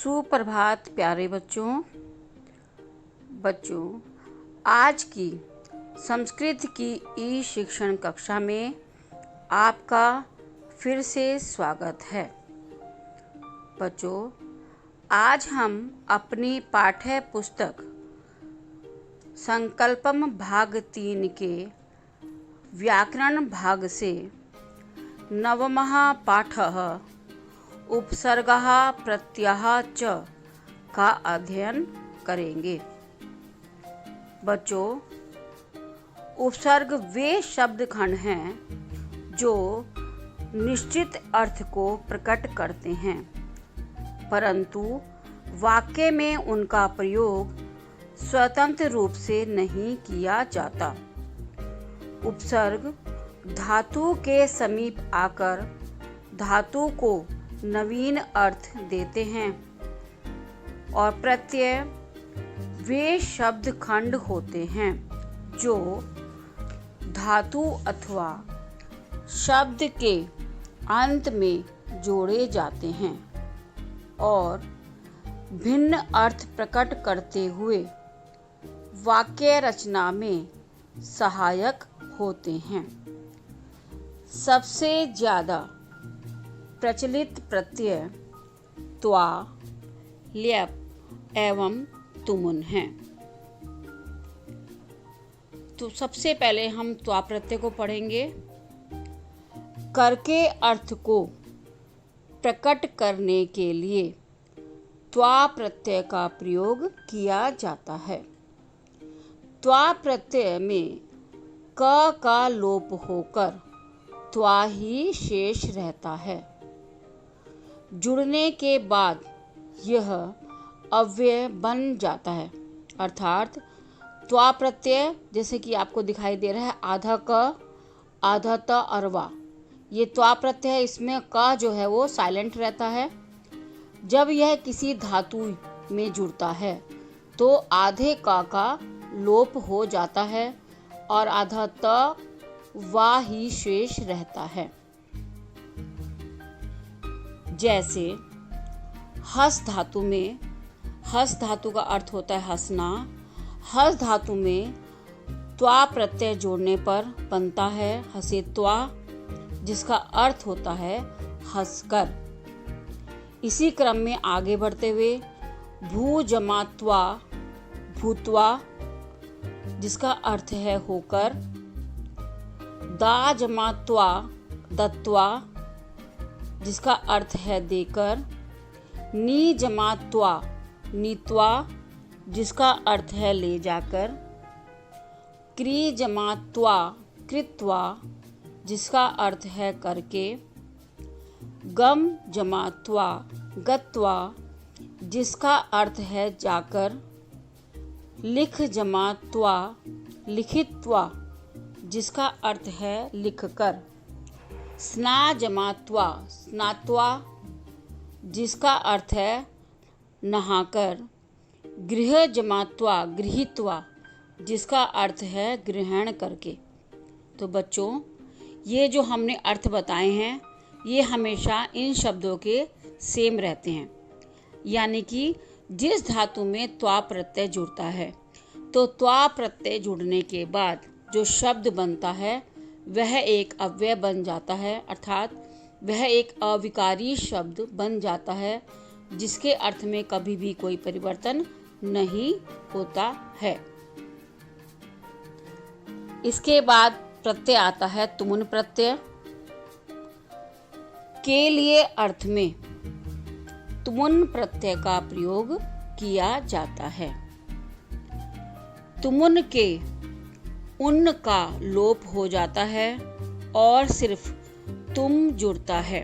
सुप्रभात प्यारे बच्चों आज की संस्कृत की ई शिक्षण कक्षा में आपका फिर से स्वागत है। बच्चों, आज हम अपनी पाठ्य पुस्तक संकल्पम भाग 3 के व्याकरण भाग से नवमः पाठः उपसर्गः प्रत्ययः च का अध्ययन करेंगे। बच्चों, उपसर्ग वे शब्द खंड हैं जो निश्चित अर्थ को प्रकट करते हैं, परंतु वाक्य में उनका प्रयोग स्वतंत्र रूप से नहीं किया जाता। उपसर्ग धातु के समीप आकर धातु को नवीन अर्थ देते हैं और प्रत्यय वे शब्द खंड होते हैं जो धातु अथवा शब्द के अंत में जोड़े जाते हैं और भिन्न अर्थ प्रकट करते हुए वाक्य रचना में सहायक होते हैं। सबसे ज़्यादा प्रचलित प्रत्यय त्वा, ल्यप एवं तुमुन हैं। तो सबसे पहले हम त्वा प्रत्यय को पढ़ेंगे। कर के अर्थ को प्रकट करने के लिए त्वा प्रत्यय का प्रयोग किया जाता है। त्वा प्रत्यय में क का लोप होकर त्वा ही शेष रहता है। जुड़ने के बाद यह अव्यय बन जाता है, अर्थात त्वा प्रत्यय जैसे कि आपको दिखाई दे रहा है आधा क आधा त और वा, ये त्वा प्रत्यय है। इसमें क जो है वो साइलेंट रहता है। जब यह किसी धातु में जुड़ता है तो आधे क का लोप हो जाता है और आधा त वा ही शेष रहता है। जैसे हस धातु में, हस धातु का अर्थ होता है हंसना। हस धातु में त्वा प्रत्यय जोड़ने पर बनता है हसित्वा, जिसका अर्थ होता है हंसकर। इसी क्रम में आगे बढ़ते हुए भू जमा त्वा भूत्वा, जिसका अर्थ है होकर। दा जमा त्वा दत्वा, जिसका अर्थ है देकर। नी जमा त्वा नीत्वा, जिसका अर्थ है ले जाकर। क्री जमा त्वा कृत्वा, जिसका अर्थ है करके। गम जमा त्वा गत्वा, जिसका अर्थ है जाकर। लिख जमा त्वा लिखित्वा, जिसका अर्थ है लिखकर। स्ना जमा त्वा स्नात्वा, जिसका अर्थ है नहाकर। गृह जमा त्वा गृहीत्वा, जिसका अर्थ है ग्रहण करके। तो बच्चों, ये जो हमने अर्थ बताए हैं ये हमेशा इन शब्दों के सेम रहते हैं, यानी कि जिस धातु में त्वा प्रत्यय जुड़ता है तो त्वा प्रत्यय जुड़ने के बाद जो शब्द बनता है वह एक अव्यय बन जाता है, अर्थात वह एक अविकारी शब्द बन जाता है जिसके अर्थ में कभी भी कोई परिवर्तन नहीं होता है। इसके बाद प्रत्यय आता है तुमुन प्रत्यय। के लिए अर्थ में तुमुन प्रत्यय का प्रयोग किया जाता है। तुमुन के उन का लोप हो जाता है और सिर्फ तुम जुड़ता है।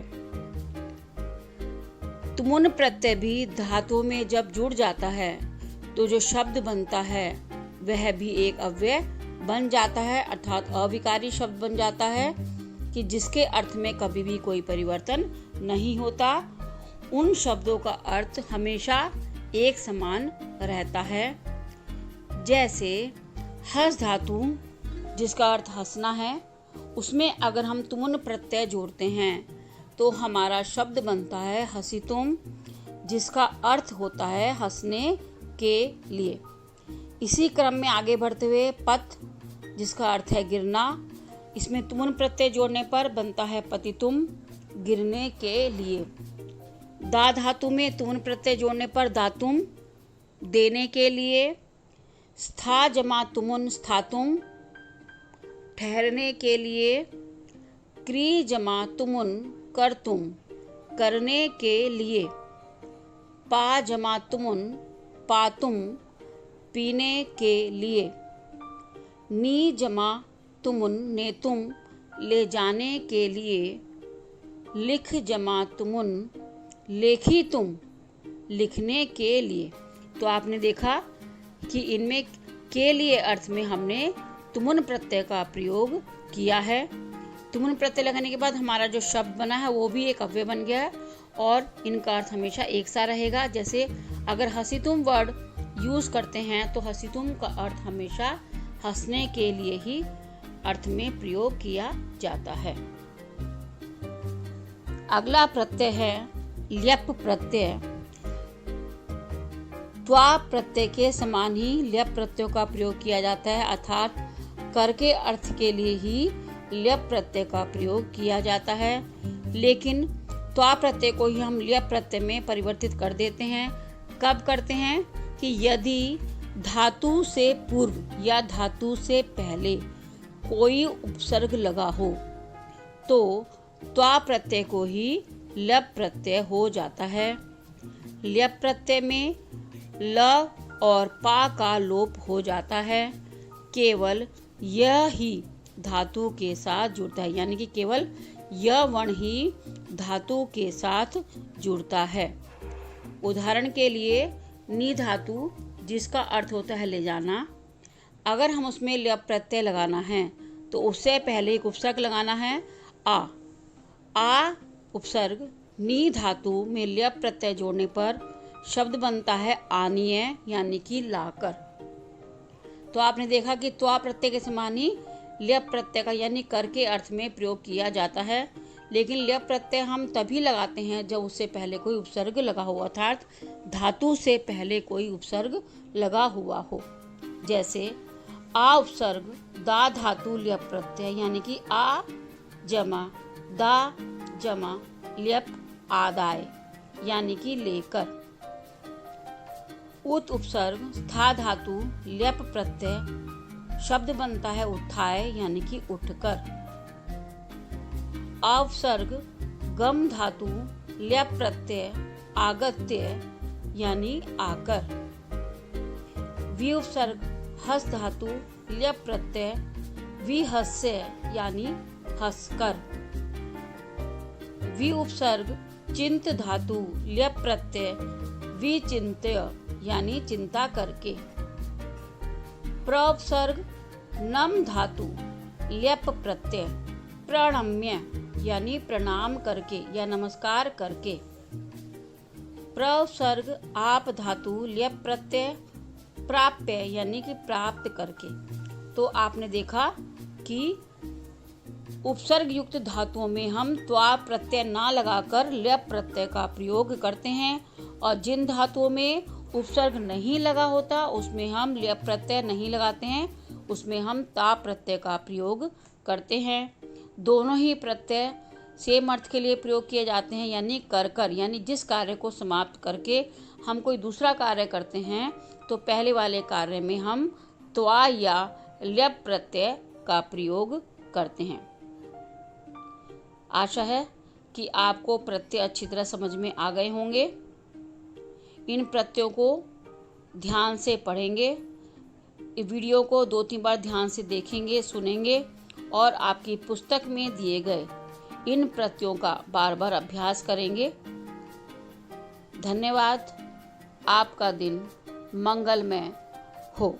तुमुन प्रत्यय भी धातुओं में जब जुड़ जाता है तो जो शब्द बनता है वह भी एक अव्यय बन जाता है, अर्थात अविकारी शब्द बन जाता है कि जिसके अर्थ में कभी भी कोई परिवर्तन नहीं होता। उन शब्दों का अर्थ हमेशा एक समान रहता है। जैसे हस धातु जिसका अर्थ हंसना है, उसमें अगर हम तुमुन प्रत्यय जोड़ते हैं तो हमारा शब्द बनता है हसितुम, जिसका अर्थ होता है हंसने के लिए। इसी क्रम में आगे बढ़ते हुए पत, जिसका अर्थ है गिरना, इसमें तुमुन प्रत्यय जोड़ने पर बनता है पतितुम, गिरने के लिए। दा धातु में तुमुन प्रत्यय जोड़ने पर दातुम, देने के लिए। स्था जमा तुमुन, स्थातुम, ठहरने के लिए। क्री जमा तुमुन, करतुम, करने के लिए। पा जमा तुमुन, पातुम, पीने के लिए। नी जमा तुमुन, नेतुम, ले जाने के लिए। लिख जमा तुमुन, लेखितुम, लिखने के लिए। तो आपने देखा कि इनमें के लिए अर्थ में हमने तुमुन प्रत्यय का प्रयोग किया है। तुमुन प्रत्यय लगाने के बाद हमारा जो शब्द बना है वो भी एक अव्यय बन गया है और इनका अर्थ हमेशा एक सा रहेगा। जैसे अगर हसीतुम वर्ड यूज करते हैं तो हसीतुम का अर्थ हमेशा हंसने के लिए ही अर्थ में प्रयोग किया जाता है। अगला प्रत्यय है ल्यप प्रत्यय। त्वा प्रत्यय के समान ही ल्यप प्रत्ययों का प्रयोग किया जाता है, अर्थात कर के अर्थ के लिए ही ल्यप प्रत्यय का प्रयोग किया जाता है। लेकिन त्वा प्रत्यय को ही हम ल्यप प्रत्यय में परिवर्तित कर देते हैं। कब करते हैं कि यदि धातु से पूर्व या धातु से पहले कोई उपसर्ग लगा हो तो त्वा प्रत्यय को ही ल्यप प्रत्यय हो जाता है। ल्यप प्रत्यय में ल और पा का लोप हो जाता है, केवल यह ही धातु के साथ जुड़ता है, यानी कि केवल यह वर्ण ही धातु के साथ जुड़ता है। उदाहरण के लिए नी धातु, जिसका अर्थ होता है ले जाना, अगर हम उसमें ल्यप प्रत्यय लगाना है तो उससे पहले एक उपसर्ग लगाना है आ उपसर्ग नी धातु में ल्यप प्रत्यय जोड़ने पर शब्द बनता है आनीय, यानी कि लाकर। तो आपने देखा कि त्वा प्रत्यय के समान ही ल्यप प्रत्यय का यानी कर के अर्थ में प्रयोग किया जाता है। लेकिन ल्यप प्रत्यय हम तभी लगाते हैं जब उससे पहले कोई उपसर्ग लगा हो, अर्थात धातु से पहले कोई उपसर्ग लगा हुआ हो। जैसे आ उपसर्ग दा धातु ल्यप प्रत्यय, यानी कि आ जमा दा जमा ल्यप आदाय, यानी कि लेकर। उत उपसर्ग स्था धातु ल्यप प्रत्यय, शब्द बनता है उत्थाय, यानी कि उठकर। अवसर्ग गम धातु ल्यप प्रत्यय आगत्य, यानी आकर। विउपसर्ग हस धातु ल्यप प्रत्यय विहस्य, यानी हंसकर। विउपसर्ग चिंत धातु ल्यप प्रत्यय विचिन्त्य, यानी चिंता करके। प्रउपसर्ग नम धातु ल्यप प्रत्यय प्रणम्य, यानी प्रणाम करके या नमस्कार करके। प्रउपसर्ग आप धातु ल्यप प्रत्यय प्राप्य, यानी कि प्राप्त करके। तो आपने देखा कि उपसर्ग युक्त धातुओं में हम त्वा प्रत्यय ना लगाकर ल्यप प्रत्यय का प्रयोग करते हैं और जिन धातुओं में उपसर्ग नहीं लगा होता उसमें हम ल्यप प्रत्यय नहीं लगाते हैं, उसमें हम ता प्रत्यय का प्रयोग करते हैं। दोनों ही प्रत्यय सेम अर्थ के लिए प्रयोग किए जाते हैं, यानी कर, यानी जिस कार्य को समाप्त करके हम कोई दूसरा कार्य करते हैं तो पहले वाले कार्य में हम त्वा या ल्यप प्रत्यय का प्रयोग करते हैं। आशा है कि आपको प्रत्यय अच्छी तरह समझ में आ गए होंगे। इन प्रत्ययों को ध्यान से पढ़ेंगे, वीडियो को 2-3 बार ध्यान से देखेंगे, सुनेंगे और आपकी पुस्तक में दिए गए इन प्रत्ययों का बार बार अभ्यास करेंगे। धन्यवाद। आपका दिन मंगलमय हो।